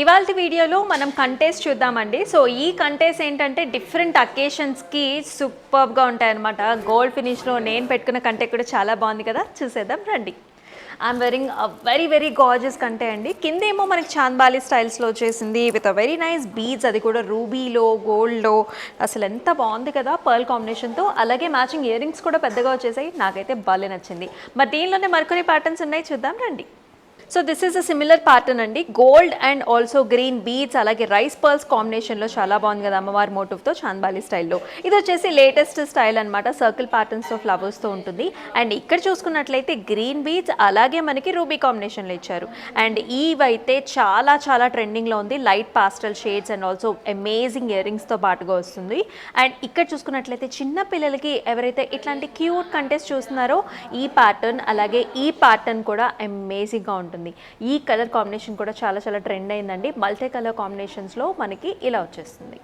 ఇవాల్టి వీడియోలో మనం కంటెస్ చూద్దామండి. సో ఈ కంటెస్ ఏంటంటే డిఫరెంట్ అకేషన్స్కి సూపర్గా ఉంటాయన్నమాట. గోల్డ్ ఫినిష్లో నేను పెట్టుకున్న కంటె కూడా చాలా బాగుంది కదా, చూసేద్దాం రండి. ఐఎమ్ వెరింగ్ వెరీ వెరీ గార్జియస్ కంటే అండి. కిందేమో మనకి చాంద్బాలి స్టైల్స్లో వచ్చేసింది with a very nice beads, అది కూడా రూబీలో గోల్డ్లో. అసలు ఎంత బాగుంది కదా పర్ల్ కాంబినేషన్తో. అలాగే మ్యాచింగ్ ఇయర్ రింగ్స్ కూడా పెద్దగా వచ్చేసాయి, నాకైతే భలే నచ్చింది. మరి దీనిలోనే మరికొన్ని ప్యాటర్న్స్ ఉన్నాయి, చూద్దాం రండి. So this is a similar pattern అండి. Gold and also green beads అలాగే రైస్ పర్ల్స్ కాంబినేషన్లో చాలా బాగుంది కదా అమ్మవారి మోటివ్తో చాంద్బాలి స్టైల్లో. ఇది వచ్చేసి లేటెస్ట్ స్టైల్ అనమాట, సర్కిల్ ప్యాటర్న్స్తో ఫ్లవర్స్తో ఉంటుంది. అండ్ ఇక్కడ చూసుకున్నట్లయితే గ్రీన్ బీడ్స్ అలాగే మనకి రూబీ కాంబినేషన్లో ఇచ్చారు. అండ్ ఇవైతే చాలా చాలా ట్రెండింగ్లో ఉంది, light pastel shades and also amazing ear రింగ్స్తో పాటుగా వస్తుంది. అండ్ ఇక్కడ చూసుకున్నట్లయితే చిన్న పిల్లలకి ఎవరైతే ఇట్లాంటి క్యూట్ కంటెస్ట్ చూస్తున్నారో ఈ ప్యాటర్న్ అలాగే ఈ ప్యాటర్న్ కూడా అమేజింగ్గా ఉంటుంది. ఈ కలర్ కాంబినేషన్ కూడా చాలా చాలా ట్రెండ్ అయిందండి. మల్టీ కలర్ కాంబినేషన్స్లో మనకి ఇలా వచ్చేస్తుంది.